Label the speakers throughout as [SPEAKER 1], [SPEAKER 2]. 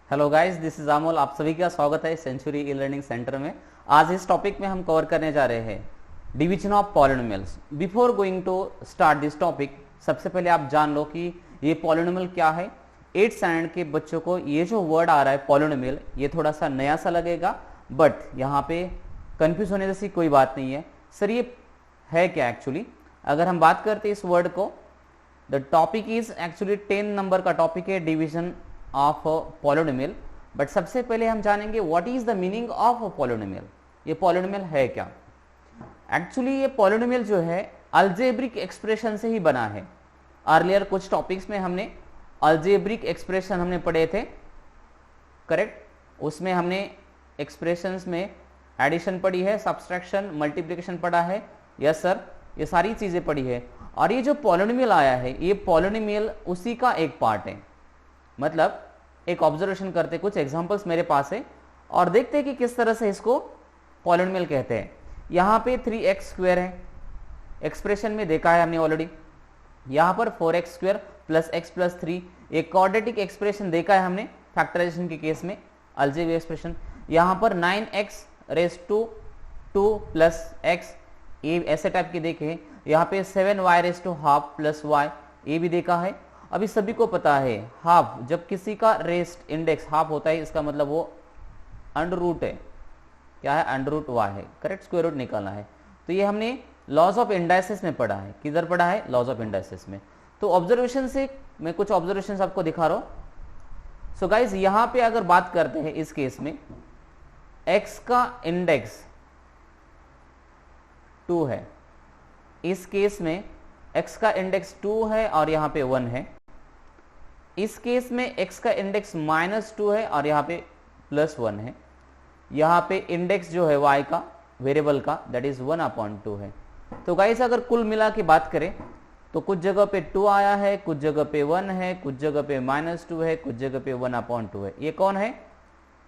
[SPEAKER 1] Hello guys, this is Amol. आप सभी का स्वागत है सेंचुरी ई लर्निंग सेंटर में। आज इस टॉपिक में हम कवर करने जा रहे हैं division of polynomials. Before going to start this topic, सबसे पहले आप जान लो कि ये पॉलिनोमियल क्या है। 8th स्टैंडर्ड के बच्चों को ये जो वर्ड आ रहा है पॉलिनोमियल, ये थोड़ा सा नया सा लगेगा, बट यहाँ पे कंफ्यूज होने जैसी कोई बात नहीं है। सर ये है क्या एक्चुअली? अगर हम बात करते हैं इस वर्ड को, the topic is actually 10 number का टॉपिक है, डिवीजन ऑफ पॉलिनोमियल। बट सबसे पहले हम जानेंगे what is the meaning of polynomial. ये पॉलिनोमियल है क्या? एक्चुअली ये पॉलिनोमियल जो है अलजेब्रिक एक्सप्रेशन से ही बना है। अर्लियर कुछ टॉपिक्स में हमने अलजेब्रिक एक्सप्रेशन हमने पढ़े थे, करेक्ट। उसमें हमने एक्सप्रेशंस में एडिशन पढ़ी है, सब्सट्रैक्शन, मल्टीप्लिकेशन पढ़ा है, यस सर, ये सारी चीजें पढ़ी है। और ये जो पॉलिनोमियल आया है, ये पॉलिनोमियल उसी का एक पार्ट है। मतलब एक ऑब्जर्वेशन करते, कुछ एग्जांपल्स मेरे पास है और देखते हैं कि किस तरह से इसको पॉलिनोमियल कहते हैं। यहाँ पे 3x² है, एक्सप्रेशन में देखा है हमने ऑलरेडी। यहाँ पर 4x² प्लस x प्लस 3, एक क्वाड्रेटिक एक्सप्रेशन देखा है हमने फैक्टराइजेशन के केस में, अलजेब्रिक एक्सप्रेशन। यहाँ पर 9x² प्लस x, ये ऐसे टाइप के देखे हैं। यहाँ पे 7y² प्लस y, ये भी देखा है। अभी सभी को पता है हाफ, जब किसी का रेस्ट इंडेक्स हाफ होता है, इसका मतलब वो अंडर रूट है। क्या है? अंडर रूट y है, करेक्ट। स्क्वायर रूट निकालना है। तो ये हमने लॉज ऑफ इंडाइसिस में पढ़ा है। किधर पढ़ा है? लॉज ऑफ इंडाइसिस में। तो ऑब्जर्वेशन से मैं कुछ ऑब्जर्वेशन आपको दिखा रहा हूं। सो गाइज, यहां पे अगर बात करते हैं इस केस में, x का इंडेक्स 2 है। इस केस में x का इंडेक्स 2 है और यहां पे 1 है। इस केस में x का इंडेक्स -2 है और यहाँ पे +1 है। यहाँ पे इंडेक्स जो है y का, वेरिएबल का, दैट इज 1/2 है। तो गाइस अगर कुल मिला के बात करें तो कुछ जगह पे 2 आया है, कुछ जगह पे 1 है, कुछ जगह पे -2 है, कुछ जगह पे 1/2 है। ये कौन है?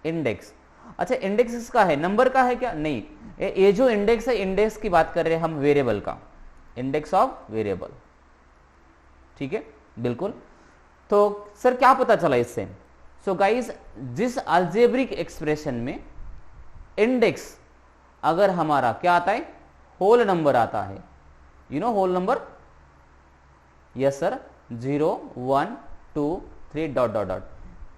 [SPEAKER 1] इंडेक्स। अच्छा, इंडेक्स इसका है, नंबर का है क्या? नहीं, ये जो इंडेक्स है, इंडेक्स की बात कर रहे हैं हम वेरिएबल का, इंडेक्स ऑफ वेरिएबल। ठीक है, बिल्कुल। तो सर क्या पता चला इससे? सो गाइज, जिस अलजेब्रिक एक्सप्रेशन में इंडेक्स अगर हमारा क्या आता है? होल नंबर आता है। You know whole number? Yes sir, 0 1 2 3 dot dot dot.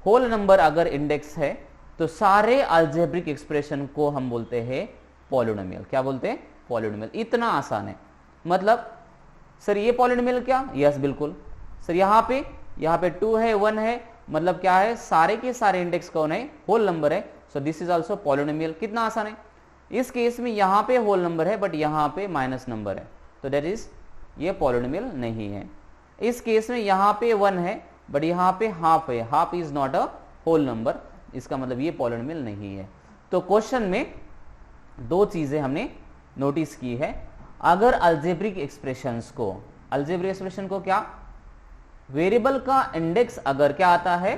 [SPEAKER 1] Whole number अगर इंडेक्स है तो सारे अलजेब्रिक एक्सप्रेशन को हम बोलते हैं पॉलिनोमियल। क्या बोलते हैं? पॉलिनोमियल। इतना आसान है। मतलब सर ये पॉलिनोमियल क्या? यस बिल्कुल सर। यहाँ पे 2 है, 1 है, मतलब क्या है? सारे के सारे इंडेक्स कौन है? होल नंबर है। So this is also polynomial. कितना आसान है। इस केस में यहाँ पे होल नंबर है बट यहाँ पे माइनस नंबर है, तो दैट इज ये पॉलिनोमियल नहीं है। इस केस में यहाँ पे 1 है बट यहाँ पे हाफ है, half is not a whole number, इसका मतलब ये पॉलिनोमियल नहीं है। तो क्वेश्चन में दो चीजें हमने नोटिस की है। अगर अलजेब्रिक एक्सप्रेशंस को, अलजेब्रिक एक्सप्रेशन को क्या, वेरिएबल का इंडेक्स अगर क्या आता है?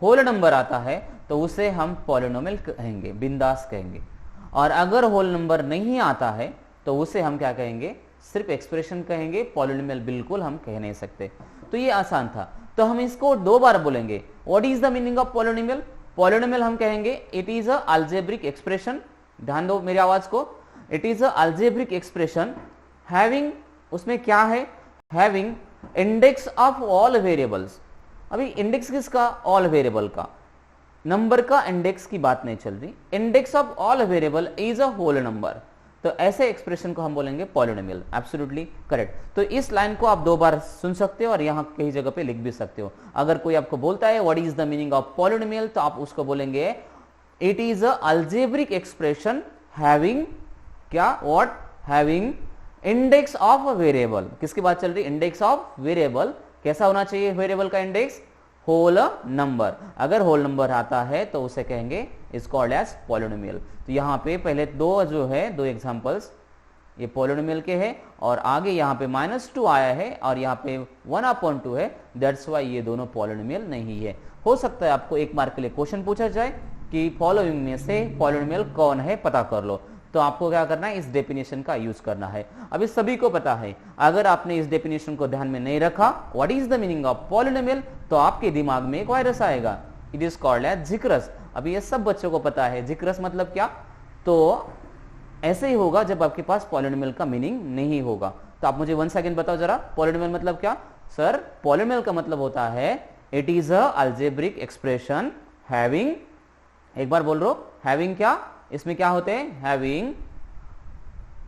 [SPEAKER 1] होल नंबर आता है, तो उसे हम पॉलिनोमियल कहेंगे, बिंदास कहेंगे। और अगर होल नंबर नहीं आता है तो उसे हम क्या कहेंगे? सिर्फ एक्सप्रेशन कहेंगे, पॉलिनोमियल बिल्कुल हम कह नहीं सकते। तो ये आसान था। तो हम इसको 2 बार बोलेंगे। What is the meaning of polynomial? Polynomial हम कहेंगे it is a algebraic expression. ध्यान दो मेरी आवाज को। It is a algebraic expression having, उसमें क्या है? Having index of all variables. अभी इंडेक्स किसका? ऑल वेरिएबल का। नंबर का इंडेक्स की बात नहीं चल रही। Index of all variable is a whole number. तो ऐसे एक्सप्रेशन को हम बोलेंगे पॉलिनोमियल। Absolutely correct. तो इस लाइन को आप 2 बार सुन सकते हो और यहां कई जगह पे लिख भी सकते हो। अगर कोई आपको बोलता है what is the meaning of polynomial, तो आप उसको बोलेंगे it is a algebraic expression having क्या? What? Having index of a variable. किसकी बात चल रही? Index of variable. कैसा होना चाहिए वेरिएबल का इंडेक्स? Whole number. अगर होल नंबर आता है तो उसे कहेंगे इज कॉल्ड एज पॉलिनोमियल। तो यहाँ पे पहले 2 जो है, 2 एग्जांपल्स ये पॉलिनोमियल के हैं, और आगे यहाँ पे -2 आया है और यहाँ पे 1/2 है, दैट्स वाई ये दोनों पॉलिनोमियल नहीं है। हो सकता है आपको 1 मार्क के लिए क्वेश्चन पूछा जाए कि फॉलोइंग में से पॉलिनोमियल कौन है, पता कर लो। तो आपको क्या करना है? इस डेफिनेशन का यूज करना है। अभी सभी को पता है, अगर आपने इस डेफिनेशन को ध्यान में नहीं रखा, what is the meaning of polynomial, तो आपके दिमाग में एक वायरस आएगा इट इज कॉल्ड एज जिक्रस। अभी ये सब बच्चों को पता है जिक्रस मतलब क्या, तो ऐसे ही होगा जब आपके पास पॉलिनोमियल का मीनिंग नहीं होगा। तो आप मुझे 1 सेकंड बताओ जरा, पॉलिनोमियल मतलब क्या? सर पॉलिनोमियल का मतलब होता है it is a algebraic expression having, एक बार बोल रहा हूं, हैविंग क्या, इसमें क्या होते हैं, having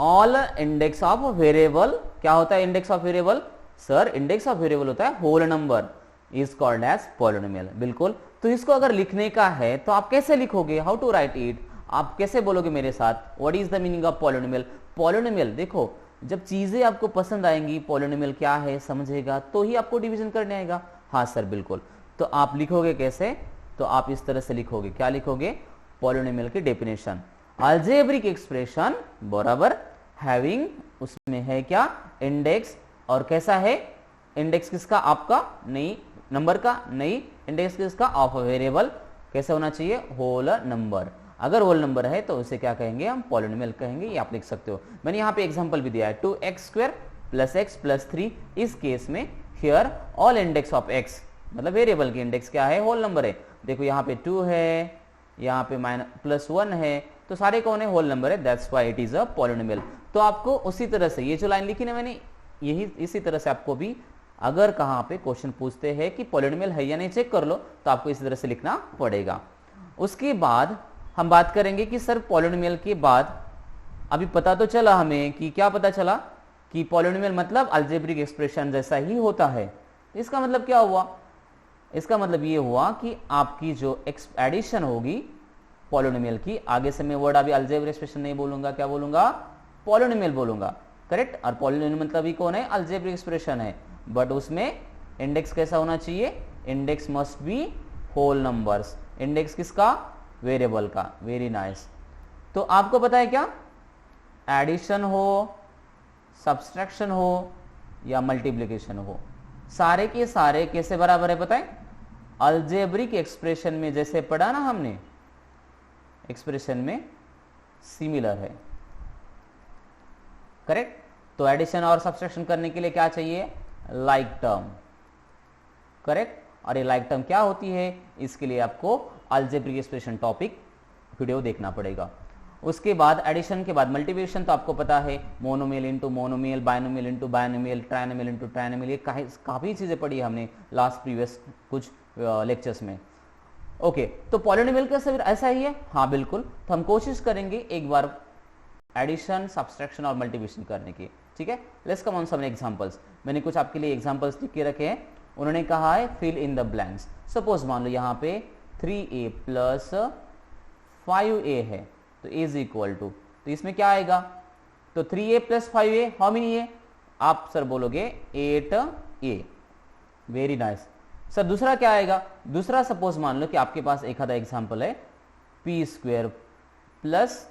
[SPEAKER 1] all index of variable. क्या होता है index of variable? Sir index of variable होता है whole number, is called as polynomial. बिल्कुल, तो इसको अगर लिखने का है तो आप कैसे लिखोगे, हाउ टू राइट इट, आप कैसे बोलोगे मेरे साथ, what is the meaning of polynomial? Polynomial देखो, जब चीजें आपको पसंद आएंगी, पॉलिनोमियल क्या है समझेगा तो ही आपको डिवीजन करने आएगा। हाँ सर बिल्कुल, तो आप लिखोगे कैसे, तो आप इस तरह से लिखोगे, क्या लिखोगे, पॉलिनोमियल की डेफिनेशन अलजेब्रिक एक्सप्रेशन बराबर हैविंग, उसमें है क्या, इंडेक्स, और कैसा है, इंडेक्स किसका, आपका, नहीं नंबर का, नहीं इंडेक्स किसका, ऑफ वेरिएबल, कैसे होना चाहिए, होल नंबर। अगर होल नंबर है तो उसे क्या कहेंगे, हम पॉलिनोमियल कहेंगे, ये आप लिख सकते हो। मैंने यहाँ पे एग्जांपल भी दिया है 2x² + x + 3। इस केस में here all index of x, मतलब वेरिएबल की इंडेक्स क्या है, होल नंबर है। देखो यहाँ पे 2 है, यहाँ पे +1 है, तो सारे कौन है, होल नंबर है, that's why it is a polynomial. तो आपको उसी तरह से ये जो लाइन लिखी ना मैंने, यही इसी तरह से आपको भी अगर कहाँ पे क्वेश्चन पूछते हैं कि पॉलिनोमियल है या नहीं चेक कर लो, तो आपको इसी तरह से लिखना पड़ेगा। उसके बाद हम बात करेंगे कि सर पॉलिनोमियल के बाद अभी पता तो चला हमें कि क्या पता चला कि पॉलिनोमियल मतलब अलजेब्रिक एक्सप्रेशन जैसा ही होता है। इसका मतलब क्या हुआ, इसका मतलब ये हुआ कि आपकी जो एडिशन होगी पॉलिनोमियल की, आगे से मैं वर्ड अभी अलजेब्रिक एक्सप्रेशन नहीं बोलूंगा, क्या बोलूंगा, पॉलिनोमियल बोलूंगा, करेक्ट। और पॉलिनोमियल मतलब ही कौन है, अलजेब्रिक एक्सप्रेशन है, बट उसमें इंडेक्स कैसा होना चाहिए, index must be whole numbers. Index किसका, वेरिएबल का, वेरी नाइस। तो आपको पता है क्या, एडिशन हो, सब्सट्रैक्शन हो या मल्टीप्लिकेशन हो, सारे के सारे कैसे बराबर है पता है, अलजेब्रिक एक्सप्रेशन में जैसे पढ़ा ना हमने, एक्सप्रेशन में सिमिलर है, करेक्ट। तो एडिशन और सब्सट्रैक्शन करने के लिए क्या चाहिए, लाइक टर्म, करेक्ट। और ये लाइक टर्म क्या होती है, इसके लिए आपको अलजेब्रिक एक्सप्रेशन टॉपिक वीडियो देखना पड़ेगा। उसके बाद एडिशन के बाद मल्टीप्लिकेशन तो आपको पता है, monomial into monomial, binomial into binomial, trinomial into trinomial, ये काफी चीजें पढ़ी है हमने लास्ट प्रीवियस कुछ लेक्चर्स में। ओके, तो पॉलिनोमियल का फिर ऐसा ही है, हाँ बिल्कुल। तो हम कोशिश करेंगे एक बार एडिशन, सब्सट्रैक्शन और मल्टीप्लिकेशन करने की, ठीक है। Let's come on some examples. मैंने कुछ आपके लिए एग्जांपल्स लिख के रखे हैं। उन्होंने कहा है fill in the blanks. Suppose मान लो यहाँ पे 3a + 5a है, तो a इज इक्वल टू, तो इसमें क्या आएगा, तो 3a + 5a हाउ मेनी है, आप सर बोलोगे 8a, वेरी नाइस। सर दूसरा क्या आएगा, दूसरा सपोज मान लो कि आपके पास एक आधा एग्जांपल है, p² +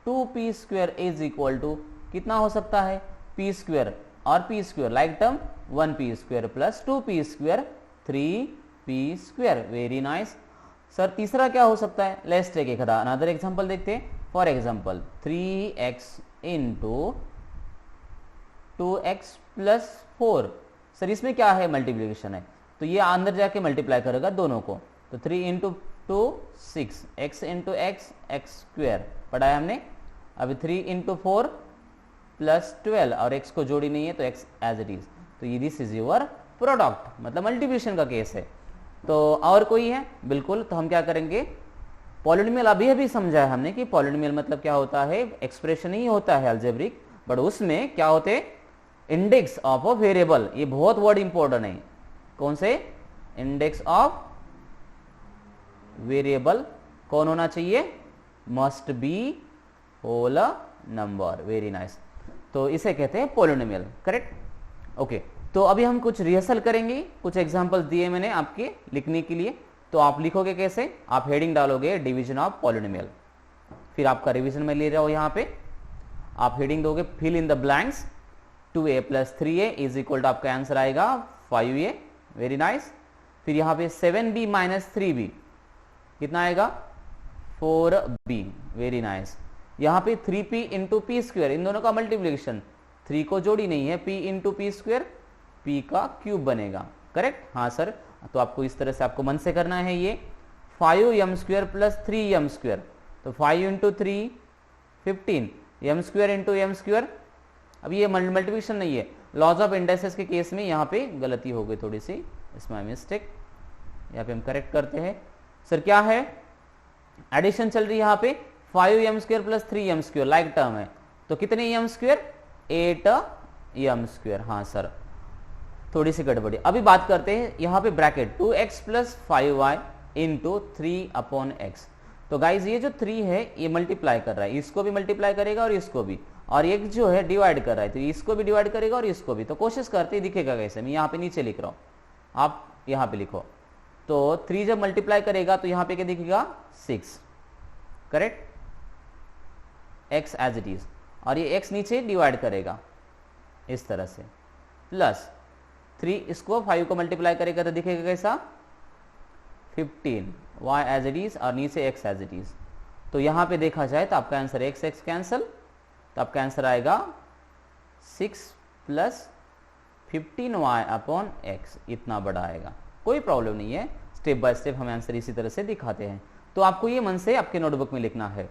[SPEAKER 1] 2p² is equal to, कितना हो सकता है, p² और p² like term, 1p² + 2p², 3p², very nice. Sir तीसरा क्या हो सकता है, लेट्स टेक एक अनदर एग्जांपल देखते हैं। For example 3x × 2x + 4, sir इसमें क्या है, मल्टीप्लिकेशन है, तो ये अंदर जाके मल्टीप्लाई करेगा दोनों को, तो 3 × 2 6, x × x x² पढ़ा है हमने। अभी 3 × 4 + 12 और x को जोड़ी नहीं है तो x एज इट इज, तो ये दिस इज योर प्रोडक्ट, मतलब मल्टीप्लिकेशन का केस है। तो और कोई है, बिल्कुल। तो हम क्या करेंगे, पॉलिनोमियल अभी समझा है हमने कि पॉलिनोमियल मतलब क्या होता है, एक्सप्रेशन ही होता है अलजेब्रिक, बट उसमें क्या होते हैं, इंडेक्स ऑफ अ वेरिएबल, ये बहुत वर्ड इंपॉर्टेंट है। कौन से, इंडेक्स ऑफ वेरिएबल कौन होना चाहिए, must be whole number, very nice. तो इसे कहते हैं पॉलिनोमियल, करेक्ट। ओके, तो अभी हम कुछ रिहर्सल करेंगे, कुछ एग्जांपल्स दिए मैंने आपके लिखने के लिए। तो आप लिखोगे कैसे, आप हेडिंग डालोगे डिवीजन ऑफ पॉलिनोमियल, फिर आपका रिवीजन में ले जाओ, यहाँ पे आप हेडिंग दोगे fill in the blanks, 2a + 3a is equal to, आपका आंसर आएगा 5a, वेरी नाइस। फिर यहाँ पे 7b - 3b कितना आएगा, 4b, वेरी नाइस। यहाँ पे 3p × p², इन दोनों का मल्टीप्लिकेशन, 3 को जोड़ी नहीं है, p × p², p का क्यूब बनेगा, करेक्ट। हाँ सर, तो आपको इस तरह से आपको मन से करना है ये, 5m² प्लस 3m², तो 5 इंटू 3 15, m² इंटू m²। अब ये मल्टीप्लिकेशन नहीं है, लॉज ऑफ इंडाइसेस के केस में यहाँ पे गलती हो गई थोड़ी सी, इसमें मिस्टेक, यहाँ पे हम करेक्ट करते हैं। सर क्या है, एडिशन चल रही है यहाँ पे 5m² plus 3m², like term है, तो कितने m², 8m²। हाँ सर, थोड़ी सी गड़बड़ी। अभी बात करते हैं यहाँ पे bracket 2x plus 5y into 3/x। तो गाइज ये जो 3 है ये मल्टीप्लाई कर रहा है, इसको भी मल्टीप्लाई करेगा और इसको भी, और एक जो है डिवाइड कर रहा है, तो इसको भी डिवाइड करेगा और इसको भी। तो कोशिश करते ही दिखेगा कैसे, मैं यहाँ पे नीचे लिख रहा हूँ, आप यहाँ पे लिखो। तो 3 जब मल्टीप्लाई करेगा तो यहाँ पे क्या दिखेगा, 6, correct, x as it is, और ये x नीचे डिवाइड करेगा इस तरह से, प्लस 3 इसको 5 को मल्टीप्लाई करेगा तो दिखेगा कैसा, 15 y एज इट इज और नीचे x एज इट इज। तो यहाँ पे देखा जाए तो आपका आंसर x कैंसल, तो आपका आंसर आएगा 6 प्लस 15y/x, इतना बड़ा आएगा। कोई प्रॉब्लम नहीं है, स्टेप बाय स्टेप हम आंसर इसी तरह से दिखाते हैं। तो आपको ये मन से आपके नोटबुक में लिखना है,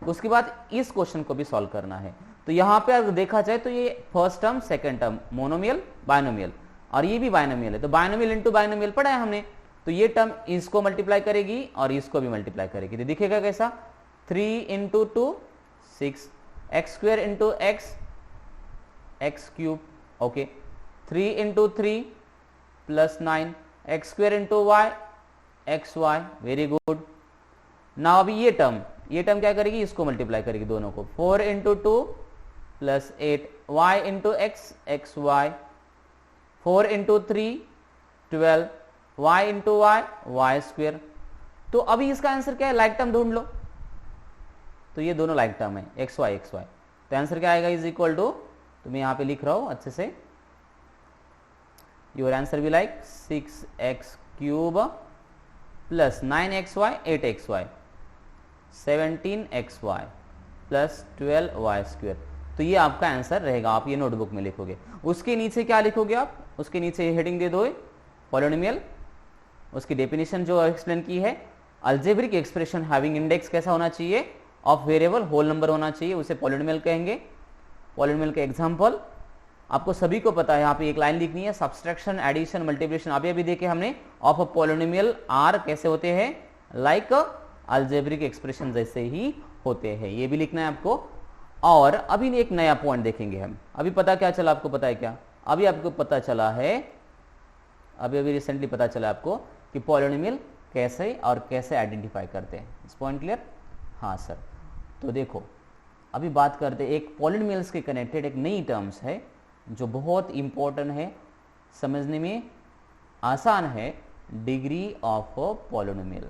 [SPEAKER 1] उसके बाद इस क्वेश्चन को भी सॉल्व करना है। तो यहाँ पे अगर देखा जाए तो ये first term, second term, monomial, binomial, और ये भी बायनोमियल है, तो बायनोमियल इंटू बायनोमियल पढ़ा है हमने। तो ये टर्म इसको मल्टीप्लाई करेगी और इसको भी मल्टीप्लाई करेगी, तो दिखेगा कैसा, 3 into 2 6, x² into x³ okay, 3 into 3 plus 9, x² into y xy, very good. Now अभी ये टर्म क्या करेगी, इसको मल्टीप्लाई करेगी दोनों को, 4 into 2 plus 8, y into x xy, 4 into 3 12, y into y y²। तो अभी इसका आंसर क्या है, लाइक टर्म ढूंढ लो, तो ये दोनों लाइक टर्म है xy xy, तो आंसर क्या आएगा, इज इक्वल टू, तो मैं यहाँ पे लिख रहा हूं अच्छे से, योर आंसर भी like 6x³ plus 9xy 8xy 17xy plus 12y²। तो ये आपका आंसर रहेगा, आप ये नोटबुक में लिखोगे। उसके नीचे क्या लिखोगे आप, उसके नीचे हेडिंग दे दो पॉलिनोमियल, उसकी डेफिनेशन जो एक्सप्लेन की है, अलजेब्रिक एक्सप्रेशन हैविंग इंडेक्स कैसा होना चाहिए, ऑफ वेरिएबल होल नंबर होना चाहिए, उसे पॉलिनोमियल कहेंगे। पॉलिनोमियल के एग्जांपल आपको सभी को पता है, यहाँ पे एक लाइन लिखनी है, सब्सट्रैक्शन, एडिशन, मल्टीप्लिकेशन अभी देखे हमने, ऑफ अ पॉलिनोमियल आर कैसे होते हैं, लाइक अलजेब्रिक एक्सप्रेशन जैसे ही होते हैं, ये भी लिखना है आपको। और अभी एक नया पॉइंट देखेंगे हम, अभी पता क्या चला आपको, पता है क्या, अभी आपको पता चला है, अभी रिसेंटली पता चला आपको कि पॉलिनोमियल कैसे और कैसे आइडेंटिफाई करते हैं। इस पॉइंट क्लियर, हाँ सर। तो देखो अभी बात करते हैं, एक पॉलिनोमियल्स के कनेक्टेड एक नई टर्म्स है जो बहुत इंपॉर्टेंट है, समझने में आसान है, डिग्री ऑफ पॉलिनोमियल,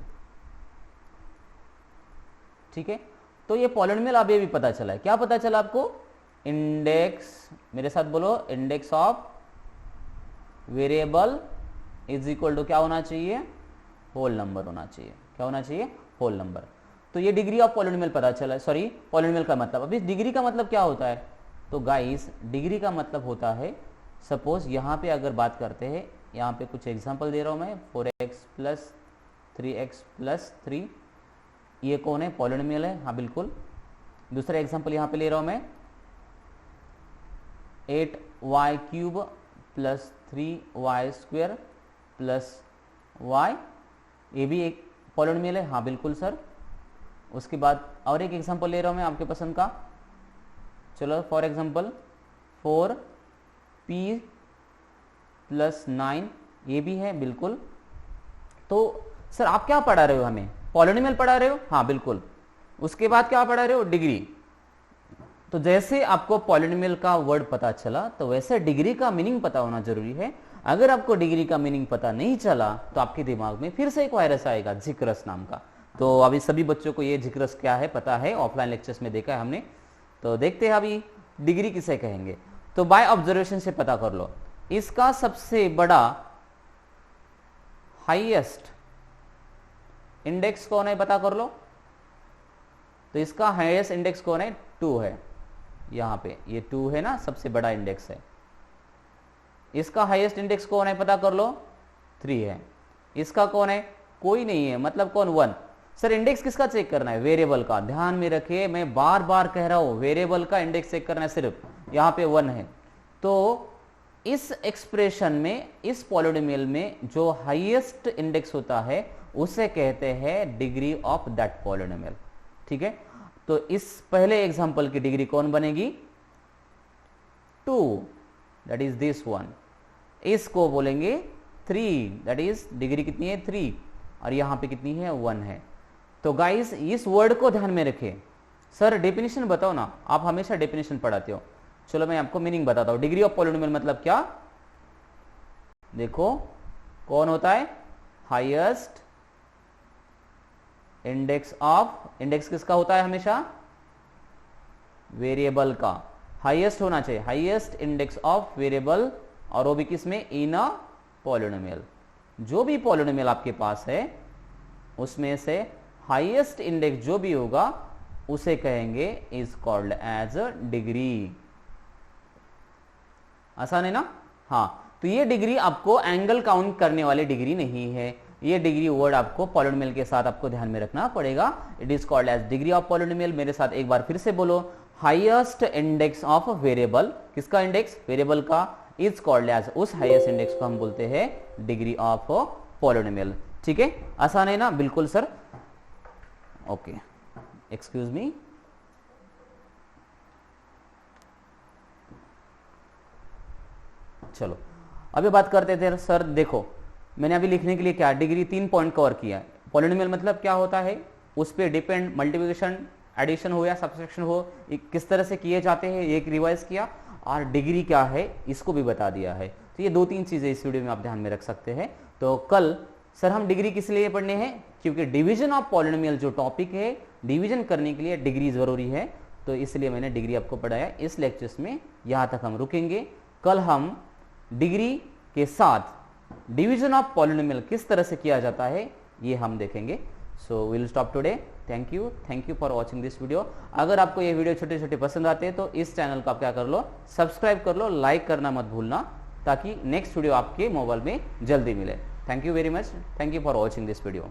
[SPEAKER 1] ठीक है। तो ये पॉलिनोमियल अभी भी पता चला है, क्या पता चला आपको, इंडेक्स, मेरे साथ बोलो, index of variable is equal to क्या होना चाहिए, होल नंबर होना चाहिए, क्या होना चाहिए, होल नंबर। तो ये डिग्री ऑफ पॉलिनोमियल पता चला, सॉरी पॉलिनोमियल का मतलब। अभी डिग्री का मतलब क्या होता है, तो गाइस डिग्री का मतलब होता है, सपोज यहाँ पे अगर बात करते हैं, यहाँ पे कुछ एग्जांपल दे रहा हूँ मैं, 4x प्लस 3x प्लस 3, ये कौन है, पॉलिनोमियल है, हाँ बिल्कुल। दूसरा एग्जांपल यहाँ पे ले रहा हूँ मैं, 8y³ plus 3y² plus y, ये भी एक पॉलिनोमियल है, हाँ बिल्कुल सर। उसके बाद और एक एग्जांपल ले रहा हूँ मैं आपके पसंद का, चलो फॉर एग्जांपल 4p प्लस 9, ये भी है बिल्कुल। तो सर आप क्या पढ़ा रहे हो, हमें पॉलिनोमियल पढ़ा रहे हो, हाँ बिल्कुल। उसके बाद क्या पढ़ा रहे हो, डिग्री। तो जैसे आपको पॉलिनोमियल का वर्ड पता चला, तो वैसे डिग्री का मीनिंग पता होना जरूरी है। अगर आपको डिग्री का मीनिंग पता नहीं चला तो आपके दिमाग में फिर से एक वायरस आएगा, जिक्रस नाम का। तो अभी सभी बच्चों को ये जिक्रस क्या है पता है, ऑफलाइन लेक्चर्स में देखा है हमने। तो देखते हैं अभी डिग्री किसे कहेंगे। तो बाय ऑब्जर्वेशन से पता कर लो, इसका सबसे बड़ा हाईएस्ट इंडेक्स कौन है, पता कर लो। तो इसका हाईएस्ट इंडेक्स कौन है, 2 है, यहां पे ये 2 है ना, सबसे बड़ा इंडेक्स है। इसका हाईएस्ट इंडेक्स कौन है, पता कर लो, 3 है। इसका कौन है, कोई नहीं है, मतलब कौन 1। सर इंडेक्स किसका चेक करना है? वेरिएबल का। ध्यान में रखिए, मैं बार बार कह रहा हूं, वेरिएबल का इंडेक्स चेक करना है सिर्फ, यहां पे 1 है। तो इस एक्सप्रेशन में, इस पॉलिनोमियल में जो हाईएस्ट इंडेक्स होता है उसे कहते हैं डिग्री ऑफ दैट पॉलिनोमियल। ठीक है, तो इस पहले एग्जांपल की डिग्री कौन बनेगी? 2, दैट इज दिस वन। इसको बोलेंगे 3, दैट इज डिग्री कितनी है? 3, और यहां पे कितनी है? 1 है। तो गाइस इस वर्ड को ध्यान में रखिए। सर डेफिनेशन बताओ ना, आप हमेशा डेफिनेशन पढ़ाते हो। चलो मैं आपको मीनिंग बताता हूं। डिग्री ऑफ पॉलिनोमियल मतलब क्या? देखो कौन होता है? हाईएस्ट इंडेक्स ऑफ, इंडेक्स किसका होता है हमेशा? वेरिएबल का। हाईएस्ट होना चाहिए, हाईएस्ट इंडेक्स ऑफ वेरिएबल, और वो भी किसमें? इन अ पॉलिनोमियल। जो भी पॉलिनोमियल आपके पास है उसमें से हाईएस्ट इंडेक्स जो भी होगा उसे कहेंगे is called as a degree. आसान है ना? हाँ, तो ये डिग्री आपको एंगल काउंट करने वाली डिग्री नहीं है। ये डिग्री वर्ड आपको पॉलिनोमियल के साथ आपको ध्यान में रखना पड़ेगा। It is called as degree of polynomial. मेरे साथ एक बार फिर से बोलो, हाईएस्ट इंडेक्स ऑफ वेरिएबल। किसका इंडेक्स? वेरिएबल का। इज कॉल्ड एज, उस हाईएस्ट इंडेक्स को हम बोलते हैं डिग्री ऑफ पॉलिनोमियल। ठीक है, आसान है ना? बिल्कुल सर। Okay, excuse me. चलो अभी बात करते थे। सर देखो मैंने अभी लिखने के लिए क्या, डिग्री 3 पॉइंट कवर किया है। पॉलिनोमियल मतलब क्या होता है, उस पर डिपेंड मल्टीप्लिकेशन, एडिशन हो या सब्सट्रैक्शन हो, किस तरह से किए जाते हैं, एक रिवाइज किया, और डिग्री क्या है इसको भी बता दिया है। तो ये 2-3 चीजें इस वीडियो में आप ध्यान में रख सकते हैं। तो कल सर हम डिग्री किस लिए पढ़ने हैं? क्योंकि डिवीजन ऑफ पॉलिनोमियल जो टॉपिक है, डिवीजन करने के लिए डिग्री जरूरी है, तो इसलिए मैंने डिग्री आपको पढ़ाया। इस लेक्चर्स में यहां तक हम रुकेंगे। कल हम डिग्री के साथ डिवीजन ऑफ पॉलिनोमियल किस तरह से किया जाता है ये हम देखेंगे। So will stop today. Thank you for watching this video. अगर आपको ये वीडियो छोटे छोटे पसंद आते हैं तो इस चैनल को आप क्या कर लो, सब्सक्राइब कर लो, लाइक करना मत भूलना, ताकि नेक्स्ट वीडियो आपके मोबाइल में जल्दी मिले। Thank you very much. Thank you for watching this video.